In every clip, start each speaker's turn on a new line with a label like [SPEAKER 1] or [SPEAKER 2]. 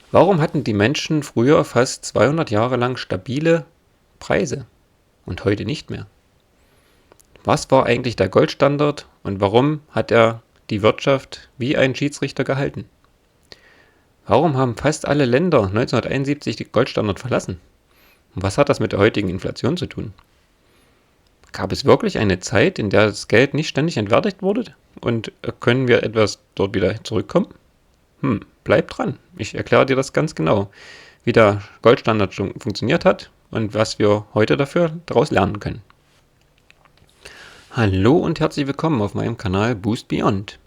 [SPEAKER 1] Warum hatten die Menschen früher fast 200 Jahre lang stabile Preise und heute nicht mehr? Was war eigentlich der Goldstandard und warum hat er die Wirtschaft wie ein Schiedsrichter gehalten? Warum haben fast alle Länder 1971 den Goldstandard verlassen? Und was hat das mit der heutigen Inflation zu tun? Gab es wirklich eine Zeit, in der das Geld nicht ständig entwertet wurde? Und können wir etwas dort wieder zurückkommen? Bleib dran. Ich erkläre dir das ganz genau, wie der Goldstandard schon funktioniert hat und was wir heute daraus lernen können. Hallo und herzlich willkommen auf meinem Kanal Boost Beyond,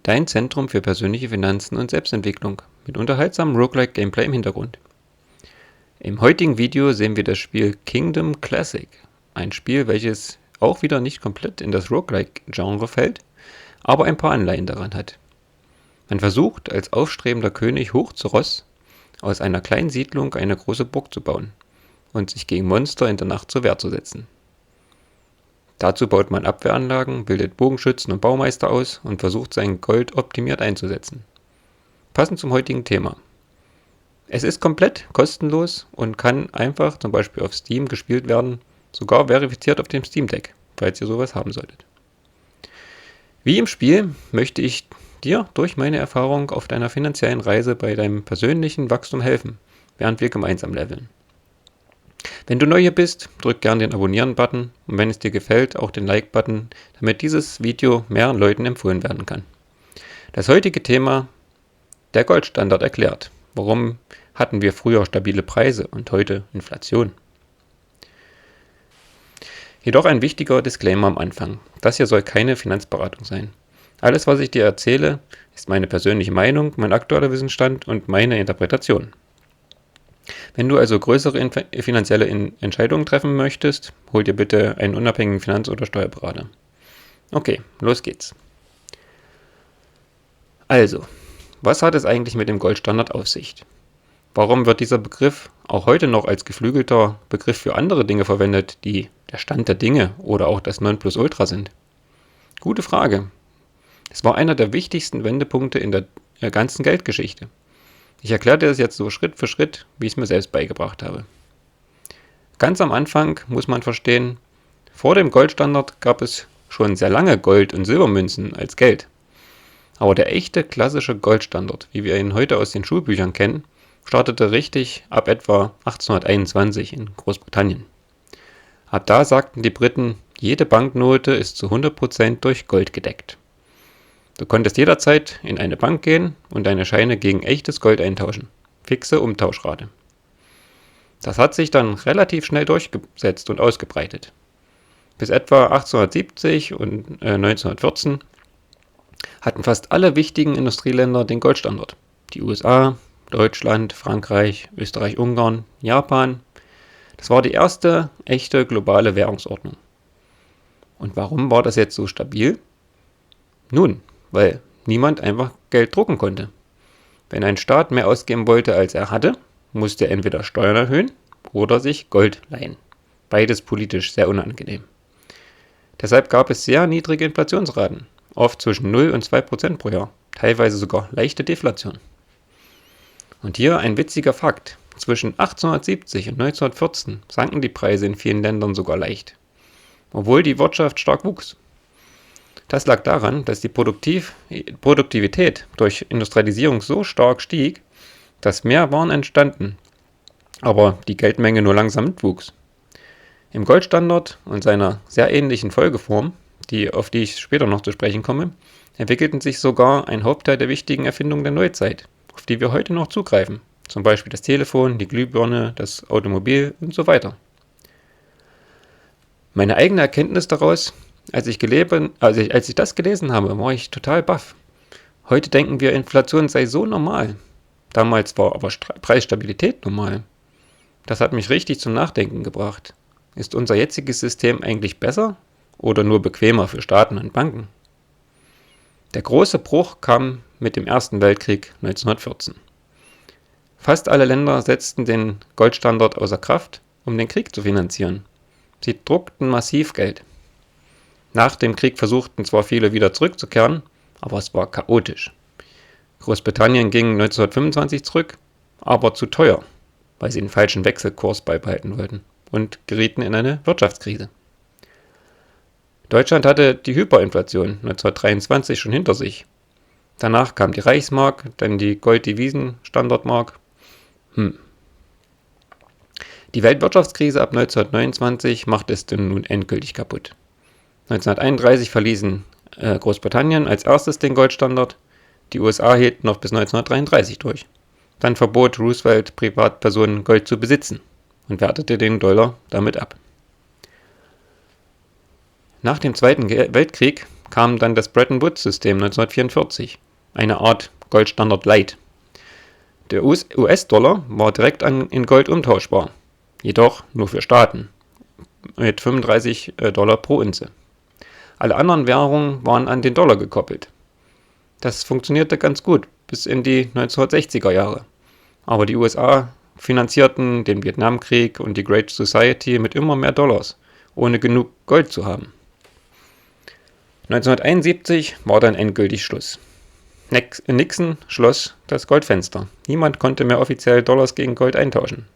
[SPEAKER 1] dein Zentrum für persönliche Finanzen und Selbstentwicklung mit unterhaltsamem Roguelike Gameplay im Hintergrund. Im heutigen Video sehen wir das Spiel Kingdom Classic, ein Spiel, welches auch wieder nicht komplett in das Roguelike-Genre fällt, aber ein paar Anleihen daran hat. Man versucht, als aufstrebender König hoch zu Ross aus einer kleinen Siedlung eine große Burg zu bauen und sich gegen Monster in der Nacht zur Wehr zu setzen. Dazu baut man Abwehranlagen, bildet Bogenschützen und Baumeister aus und versucht, sein Gold optimiert einzusetzen. Passend zum heutigen Thema. Es ist komplett kostenlos und kann einfach zum Beispiel auf Steam gespielt werden, sogar verifiziert auf dem Steam Deck, falls ihr sowas haben solltet. Wie im Spiel möchte ich dir durch meine Erfahrung auf deiner finanziellen Reise bei deinem persönlichen Wachstum helfen, während wir gemeinsam leveln. Wenn du neu hier bist, drück gerne den Abonnieren-Button und wenn es dir gefällt, auch den Like-Button, damit dieses Video mehreren Leuten empfohlen werden kann. Das heutige Thema: der Goldstandard erklärt. Warum hatten wir früher stabile Preise und heute Inflation? Jedoch ein wichtiger Disclaimer am Anfang. Das hier soll keine Finanzberatung sein. Alles, was ich dir erzähle, ist meine persönliche Meinung, mein aktueller Wissensstand und meine Interpretation. Wenn du also größere finanzielle Entscheidungen treffen möchtest, hol dir bitte einen unabhängigen Finanz- oder Steuerberater. Okay, los geht's. Also, was hat es eigentlich mit dem Goldstandard auf sich? Warum wird dieser Begriff auch heute noch als geflügelter Begriff für andere Dinge verwendet, die der Stand der Dinge oder auch das Nonplusultra sind? Gute Frage. Es war einer der wichtigsten Wendepunkte in der ganzen Geldgeschichte. Ich erkläre dir das jetzt so Schritt für Schritt, wie ich es mir selbst beigebracht habe. Ganz am Anfang muss man verstehen, vor dem Goldstandard gab es schon sehr lange Gold- und Silbermünzen als Geld. Aber der echte klassische Goldstandard, wie wir ihn heute aus den Schulbüchern kennen, startete richtig ab etwa 1821 in Großbritannien. Ab da sagten die Briten, jede Banknote ist zu 100% durch Gold gedeckt. Du konntest jederzeit in eine Bank gehen und deine Scheine gegen echtes Gold eintauschen. Fixe Umtauschrate. Das hat sich dann relativ schnell durchgesetzt und ausgebreitet. Bis etwa 1870 und 1914 hatten fast alle wichtigen Industrieländer den Goldstandard. Die USA, Deutschland, Frankreich, Österreich, Ungarn, Japan. Das war die erste echte globale Währungsordnung. Und warum war das jetzt so stabil? Nun, weil niemand einfach Geld drucken konnte. Wenn ein Staat mehr ausgeben wollte, als er hatte, musste er entweder Steuern erhöhen oder sich Gold leihen. Beides politisch sehr unangenehm. Deshalb gab es sehr niedrige Inflationsraten, oft zwischen 0 und 2% pro Jahr, teilweise sogar leichte Deflation. Und hier ein witziger Fakt: Zwischen 1870 und 1914 sanken die Preise in vielen Ländern sogar leicht, obwohl die Wirtschaft stark wuchs. Das lag daran, dass die Produktivität durch Industrialisierung so stark stieg, dass mehr Waren entstanden, aber die Geldmenge nur langsam mitwuchs. Im Goldstandard und seiner sehr ähnlichen Folgeform, auf die ich später noch zu sprechen komme, entwickelten sich sogar ein Hauptteil der wichtigen Erfindungen der Neuzeit, auf die wir heute noch zugreifen, zum Beispiel das Telefon, die Glühbirne, das Automobil und so weiter. Meine eigene Erkenntnis daraus: Als ich das gelesen habe, war ich total baff. Heute denken wir, Inflation sei so normal. Damals war aber Preisstabilität normal. Das hat mich richtig zum Nachdenken gebracht. Ist unser jetziges System eigentlich besser oder nur bequemer für Staaten und Banken? Der große Bruch kam mit dem Ersten Weltkrieg 1914. Fast alle Länder setzten den Goldstandard außer Kraft, um den Krieg zu finanzieren. Sie druckten massiv Geld. Nach dem Krieg versuchten zwar viele wieder zurückzukehren, aber es war chaotisch. Großbritannien ging 1925 zurück, aber zu teuer, weil sie den falschen Wechselkurs beibehalten wollten und gerieten in eine Wirtschaftskrise. Deutschland hatte die Hyperinflation 1923 schon hinter sich. Danach kam die Reichsmark, dann die Gold-Devisen-Standardmark. Die Weltwirtschaftskrise ab 1929 machte es denn nun endgültig kaputt. 1931 verließen Großbritannien als erstes den Goldstandard, die USA hielten noch bis 1933 durch. Dann verbot Roosevelt Privatpersonen Gold zu besitzen und wertete den Dollar damit ab. Nach dem Zweiten Weltkrieg kam dann das Bretton Woods-System 1944, eine Art Goldstandard Light. Der US-Dollar war direkt in Gold umtauschbar, jedoch nur für Staaten, mit 35 Dollar pro Unze. Alle anderen Währungen waren an den Dollar gekoppelt. Das funktionierte ganz gut bis in die 1960er Jahre. Aber die USA finanzierten den Vietnamkrieg und die Great Society mit immer mehr Dollars, ohne genug Gold zu haben. 1971 war dann endgültig Schluss. Nixon schloss das Goldfenster. Niemand konnte mehr offiziell Dollars gegen Gold eintauschen.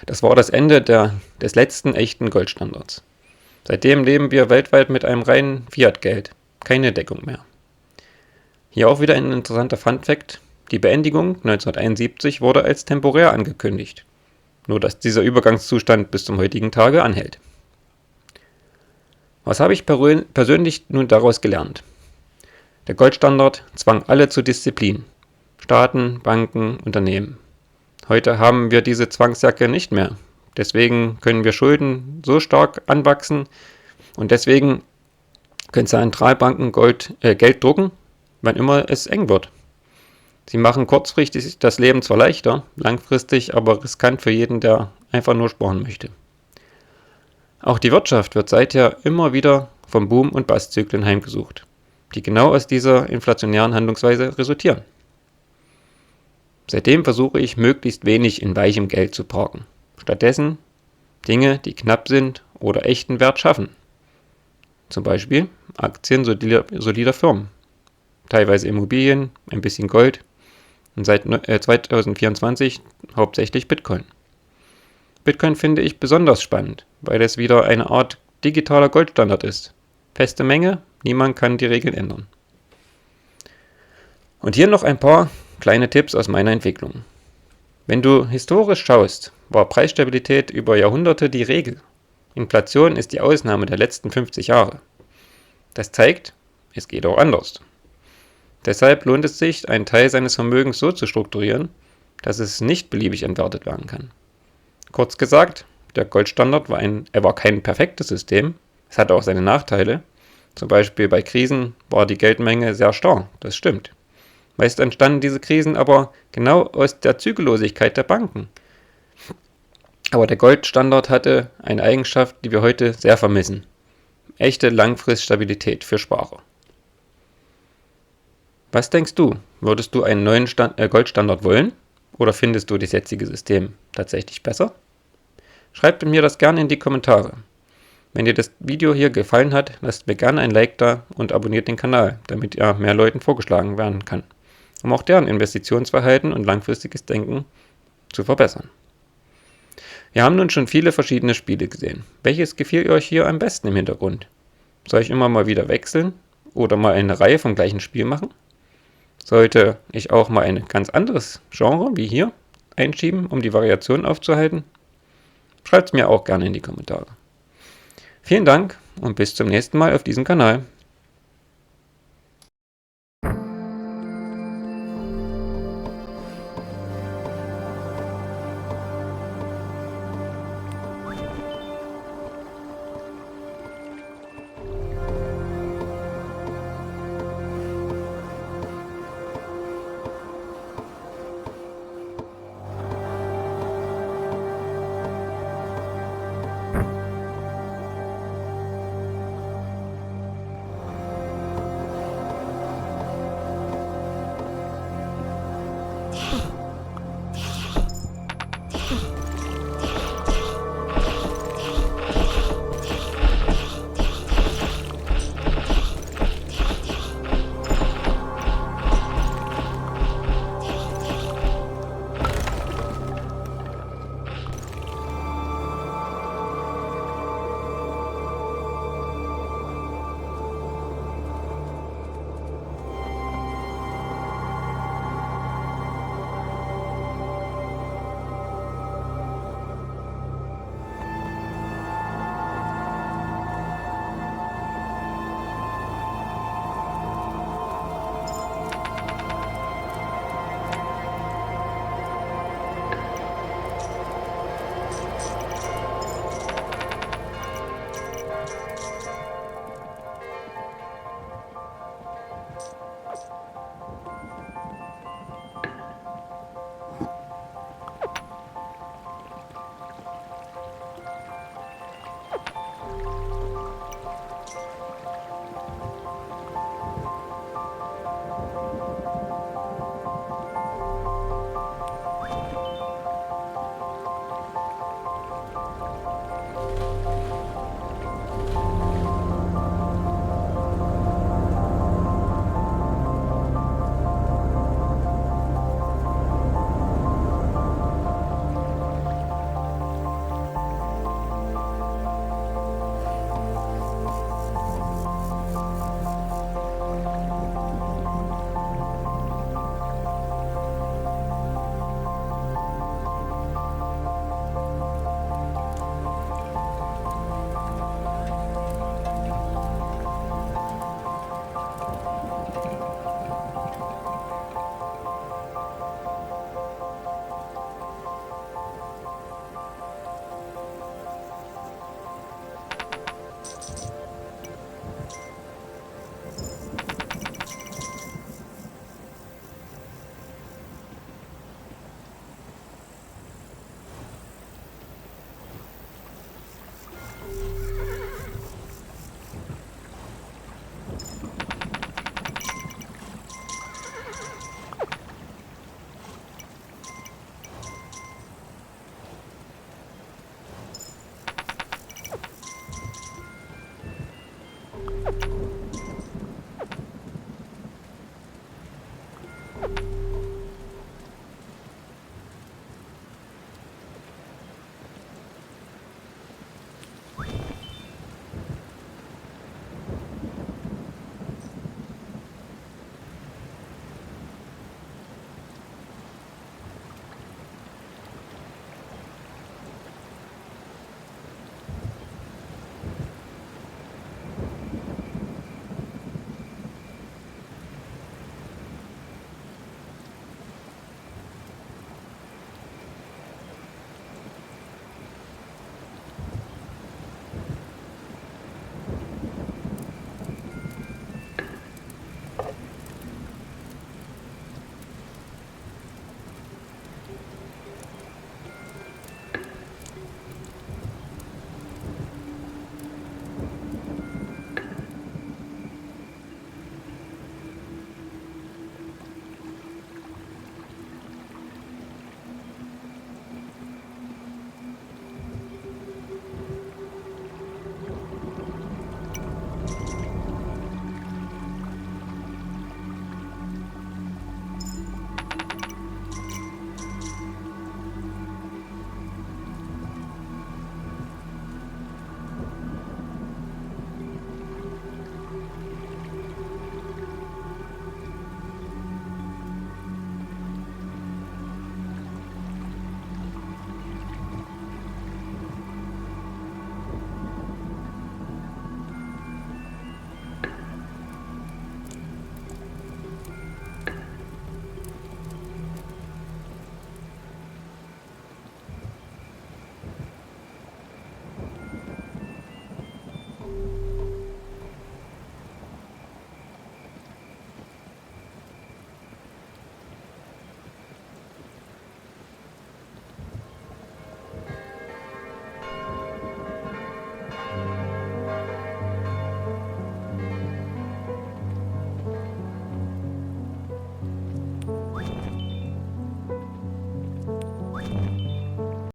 [SPEAKER 1] Das war das Ende des letzten echten Goldstandards. Seitdem leben wir weltweit mit einem reinen Fiat-Geld, keine Deckung mehr. Hier auch wieder ein interessanter Funfact: Die Beendigung 1971 wurde als temporär angekündigt, nur dass dieser Übergangszustand bis zum heutigen Tage anhält. Was habe ich persönlich nun daraus gelernt? Der Goldstandard zwang alle zur Disziplin: Staaten, Banken, Unternehmen. Heute haben wir diese Zwangsjacke nicht mehr. Deswegen können wir Schulden so stark anwachsen und deswegen können Zentralbanken Geld drucken, wann immer es eng wird. Sie machen kurzfristig das Leben zwar leichter, langfristig aber riskant für jeden, der einfach nur sparen möchte. Auch die Wirtschaft wird seither immer wieder vom Boom- und Bust-Zyklen heimgesucht, die genau aus dieser inflationären Handlungsweise resultieren. Seitdem versuche ich, möglichst wenig in weichem Geld zu parken. Stattdessen Dinge, die knapp sind oder echten Wert schaffen. Zum Beispiel Aktien solider Firmen, teilweise Immobilien, ein bisschen Gold und seit 2024 hauptsächlich Bitcoin. Bitcoin finde ich besonders spannend, weil es wieder eine Art digitaler Goldstandard ist. Feste Menge, niemand kann die Regeln ändern. Und hier noch ein paar kleine Tipps aus meiner Entwicklung. Wenn du historisch schaust, war Preisstabilität über Jahrhunderte die Regel. Inflation ist die Ausnahme der letzten 50 Jahre. Das zeigt, es geht auch anders. Deshalb lohnt es sich, einen Teil seines Vermögens so zu strukturieren, dass es nicht beliebig entwertet werden kann. Kurz gesagt, der Goldstandard war kein perfektes System, es hatte auch seine Nachteile. Zum Beispiel bei Krisen war die Geldmenge sehr starr, das stimmt. Meist entstanden diese Krisen aber genau aus der Zügellosigkeit der Banken. Aber der Goldstandard hatte eine Eigenschaft, die wir heute sehr vermissen: echte Langfriststabilität für Sparer. Was denkst du? Würdest du einen neuen Goldstandard wollen? Oder findest du das jetzige System tatsächlich besser? Schreibt mir das gerne in die Kommentare. Wenn dir das Video hier gefallen hat, lasst mir gerne ein Like da und abonniert den Kanal, damit er mehr Leuten vorgeschlagen werden kann, um auch deren Investitionsverhalten und langfristiges Denken zu verbessern. Wir haben nun schon viele verschiedene Spiele gesehen. Welches gefiel euch hier am besten im Hintergrund? Soll ich immer mal wieder wechseln oder mal eine Reihe vom gleichen Spiel machen? Sollte ich auch mal ein ganz anderes Genre wie hier einschieben, um die Variation aufzuhalten? Schreibt es mir auch gerne in die Kommentare. Vielen Dank und bis zum nächsten Mal auf diesem Kanal.
[SPEAKER 2] Hey.